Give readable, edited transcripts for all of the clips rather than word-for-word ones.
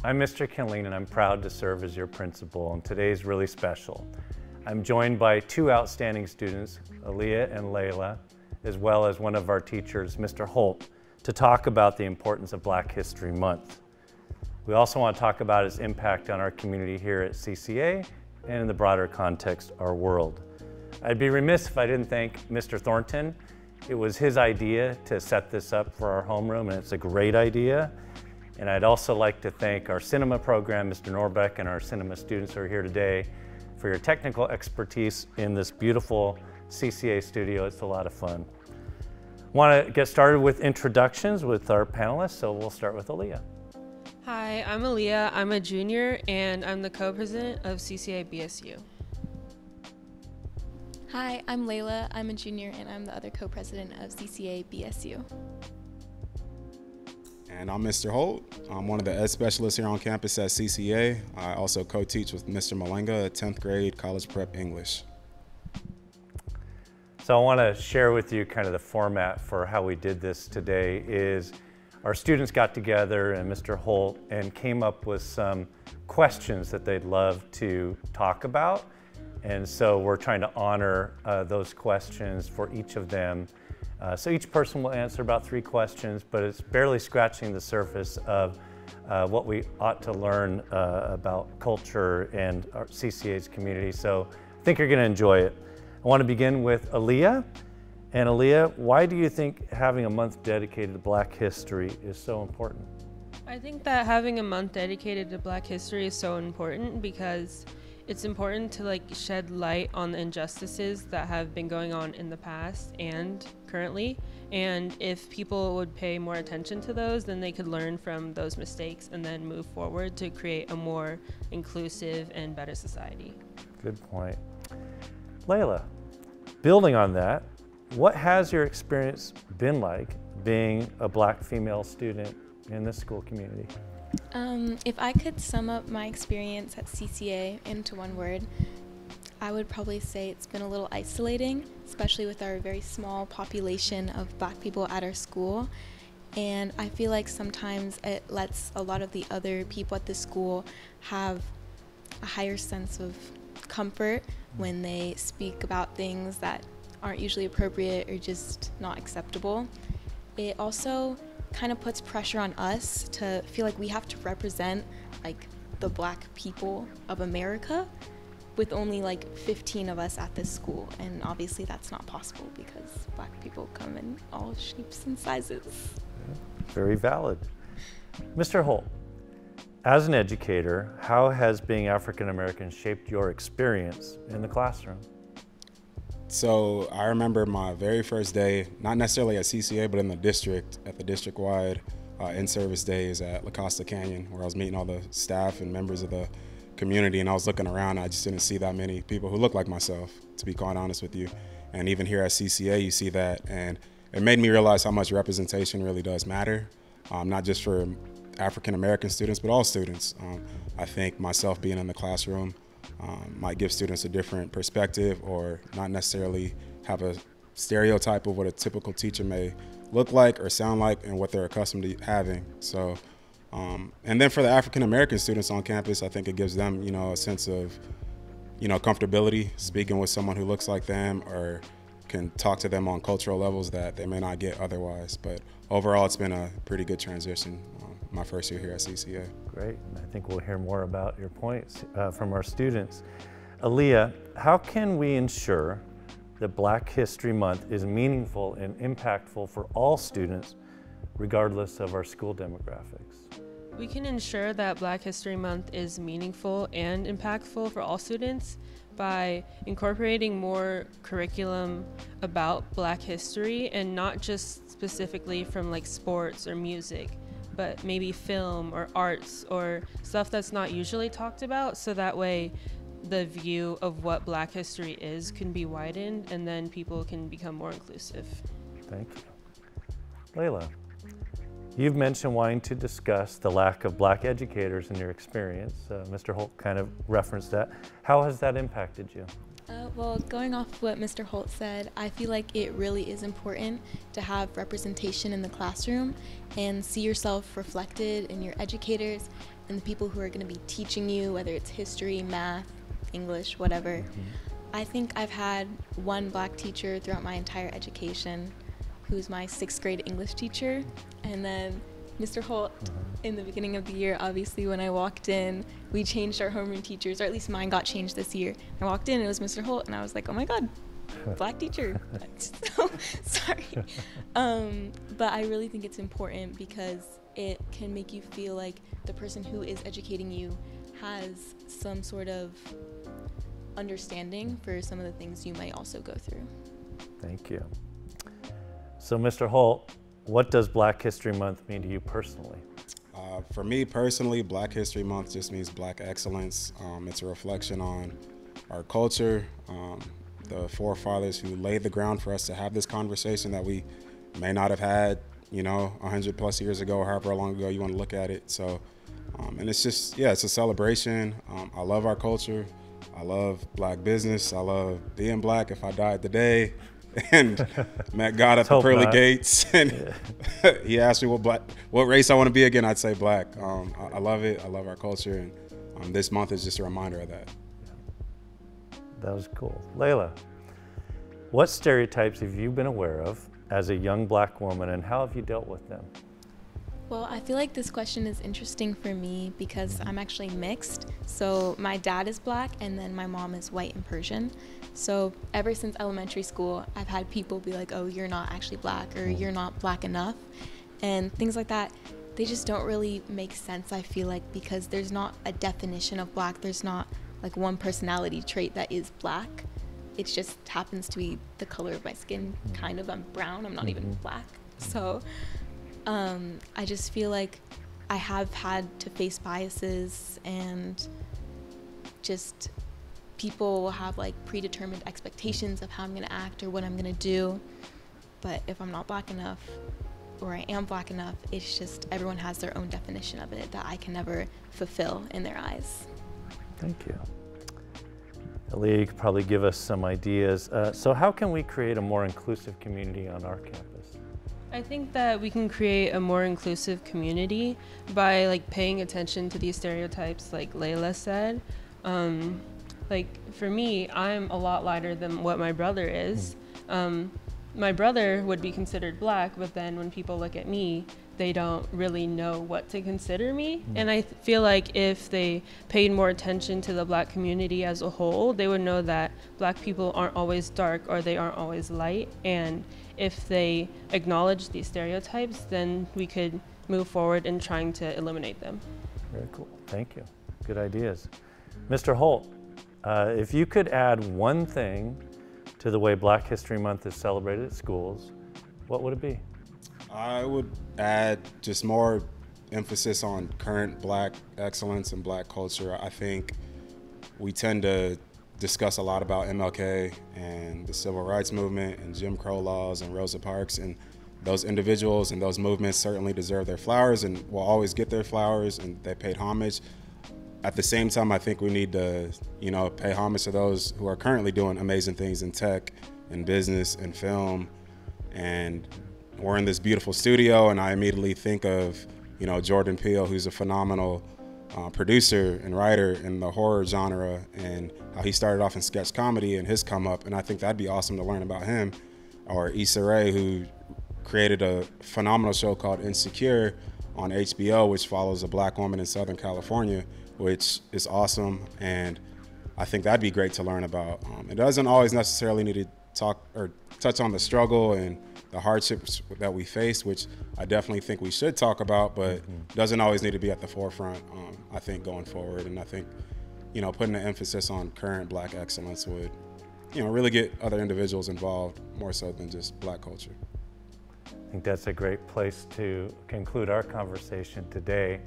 I'm Mr. Kinleen and I'm proud to serve as your principal, and today's really special. I'm joined by two outstanding students, Aaliyah and Layla, as well as one of our teachers, Mr. Holt, to talk about the importance of Black History Month. We also want to talk about its impact on our community here at CCA and in the broader context, our world. I'd be remiss if I didn't thank Mr. Thornton. It was his idea to set this up for our homeroom, and it's a great idea. And I'd also like to thank our cinema program, Mr. Norbeck, and our cinema students who are here today for your technical expertise in this beautiful CCA studio. It's a lot of fun. I want to get started with introductions with our panelists, so we'll start with Aaliyah. Hi, I'm Aaliyah. I'm a junior, and I'm the co-president of CCA-BSU. Hi, I'm Layla. I'm a junior, and I'm the other co-president of CCA-BSU. And I'm Mr. Holt. I'm one of the ed specialists here on campus at CCA. I also co-teach with Mr. Malenga at 10th grade college prep English. So I want to share with you kind of the format for how we did this today is our students got together and Mr. Holt and came up with some questions that they'd love to talk about. And so we're trying to honor those questions for each of them. So each person will answer about 3 questions, but it's barely scratching the surface of what we ought to learn about culture and our CCA's community. So I think you're going to enjoy it. I want to begin with Aaliyah. And Aaliyah, why do you think having a month dedicated to Black history is so important? I think that having a month dedicated to Black history is so important because it's important to shed light on the injustices that have been going on in the past and currently. And if people would pay more attention to those, then they could learn from those mistakes and then move forward to create a more inclusive and better society. Good point. Layla, building on that, what has your experience been like being a Black female student in this school community? If I could sum up my experience at CCA into one word, I would probably say it's been a little isolating, especially with our very small population of Black people at our school. And I feel like sometimes it lets a lot of the other people at the school have a higher sense of comfort when they speak about things that aren't usually appropriate or just not acceptable. It also kind of puts pressure on us to feel like we have to represent the Black people of America with only 15 of us at this school, and obviously that's not possible because Black people come in all shapes and sizes. Very valid. Mr. Holt, as an educator, how has being African American shaped your experience in the classroom? So I remember my very first day, not necessarily at CCA, but in the district, at the district-wide in-service days at La Costa Canyon, where I was meeting all the staff and members of the community, and I was looking around, and I just didn't see that many people who look like myself, to be quite honest with you. And even here at CCA, you see that, and it made me realize how much representation really does matter, not just for African-American students, but all students. I think myself being in the classroom might give students a different perspective or not necessarily have a stereotype of what a typical teacher may look like or sound like and what they're accustomed to having. So, and then for the African American students on campus, I think it gives them, a sense of, comfortability speaking with someone who looks like them or can talk to them on cultural levels that they may not get otherwise. But overall, it's been a pretty good transition my first year here at CCA. Great, and I think we'll hear more about your points from our students. Aaliyah, how can we ensure that Black History Month is meaningful and impactful for all students, regardless of our school demographics? We can ensure that Black History Month is meaningful and impactful for all students by incorporating more curriculum about Black history and not just specifically from sports or music, but maybe film or arts or stuff that's not usually talked about, so that way the view of what Black history is can be widened and then people can become more inclusive. Thank you. Layla, you've mentioned wanting to discuss the lack of Black educators in your experience. Mr. Holt kind of referenced that. How has that impacted you? Well, going off what Mr. Holt said, I feel like it really is important to have representation in the classroom and see yourself reflected in your educators and the people who are going to be teaching you, whether it's history, math, English, whatever. I think I've had one Black teacher throughout my entire education, who's my 6th grade English teacher, and then Mr. Holt. In the beginning of the year, obviously, when I walked in, we changed our homeroom teachers, or at least mine got changed this year. I walked in and it was Mr. Holt, and I was like, oh my God, Black teacher. So sorry. But I really think it's important because it can make you feel like the person who is educating you has some sort of understanding for some of the things you might also go through. Thank you. So, Mr. Holt, what does Black History Month mean to you personally? For me personally, Black History Month just means Black excellence. It's a reflection on our culture, the forefathers who laid the ground for us to have this conversation that we may not have had, 100 plus years ago, or however long ago you want to look at it. So, and it's just, it's a celebration. I love our culture. I love Black business. I love being Black. If I died today and met God at the pearly gates and he asked me what race I want to be again, I'd say Black. I love it. I love our culture, and this month is just a reminder of that. That was cool. Layla, what stereotypes have you been aware of as a young Black woman, and how have you dealt with them? Well, I feel like this question is interesting for me because I'm actually mixed. So my dad is Black and then my mom is white and Persian. So ever since elementary school, I've had people be like, oh, you're not actually Black, or you're not Black enough. And things like that, they just don't really make sense, I feel like, because there's not a definition of Black. There's not like one personality trait that is Black. It just happens to be the color of my skin, kind of. I'm brown, I'm not even Black. So I just feel like I have had to face biases, and just people will have like predetermined expectations of how I'm gonna act or what I'm gonna do. But if I'm not Black enough, or I am Black enough, it's just everyone has their own definition of it that I can never fulfill in their eyes. Thank you. Aaliyah, you could probably give us some ideas. So how can we create a more inclusive community on our campus? I think that we can create a more inclusive community by like paying attention to these stereotypes, like Layla said. Like for me, I'm a lot lighter than what my brother is. My brother would be considered Black, but then when people look at me, they don't really know what to consider me. And I feel like if they paid more attention to the Black community as a whole, they would know that Black people aren't always dark, or they aren't always light. And if they acknowledge these stereotypes, then we could move forward in trying to eliminate them. Very cool. Thank you. Good ideas. Mr. Holt, if you could add one thing to the way Black History Month is celebrated at schools, what would it be? I would add just more emphasis on current Black excellence and Black culture. I think we tend to discuss a lot about MLK and the Civil Rights Movement and Jim Crow laws and Rosa Parks, and those individuals and those movements certainly deserve their flowers and will always get their flowers, and they paid homage. At the same time, I think we need to, pay homage to those who are currently doing amazing things in tech and business and film. And we're in this beautiful studio, and I immediately think of, Jordan Peele, who's a phenomenal producer and writer in the horror genre, and how he started off in sketch comedy and his come up. And I think that'd be awesome to learn about him. Or Issa Rae, who created a phenomenal show called Insecure on HBO, which follows a Black woman in Southern California, which is awesome. And I think that'd be great to learn about. It doesn't always necessarily need to talk or touch on the struggle and the hardships that we face, which I definitely think we should talk about, but doesn't always need to be at the forefront, I think, going forward. And I think, putting an emphasis on current Black excellence would, really get other individuals involved more so than just Black culture. I think that's a great place to conclude our conversation today,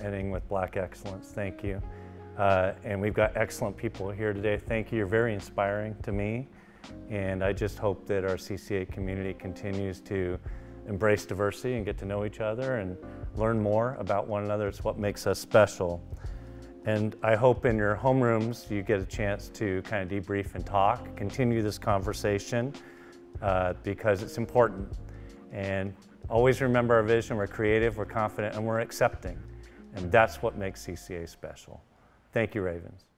ending with Black excellence. Thank you. And we've got excellent people here today. Thank you. You're very inspiring to me. And I just hope that our CCA community continues to embrace diversity and get to know each other and learn more about one another. It's what makes us special. And I hope in your homerooms you get a chance to kind of debrief and talk, continue this conversation, because it's important. And always remember our vision. We're creative, we're confident, and we're accepting. And that's what makes CCA special. Thank you, Ravens.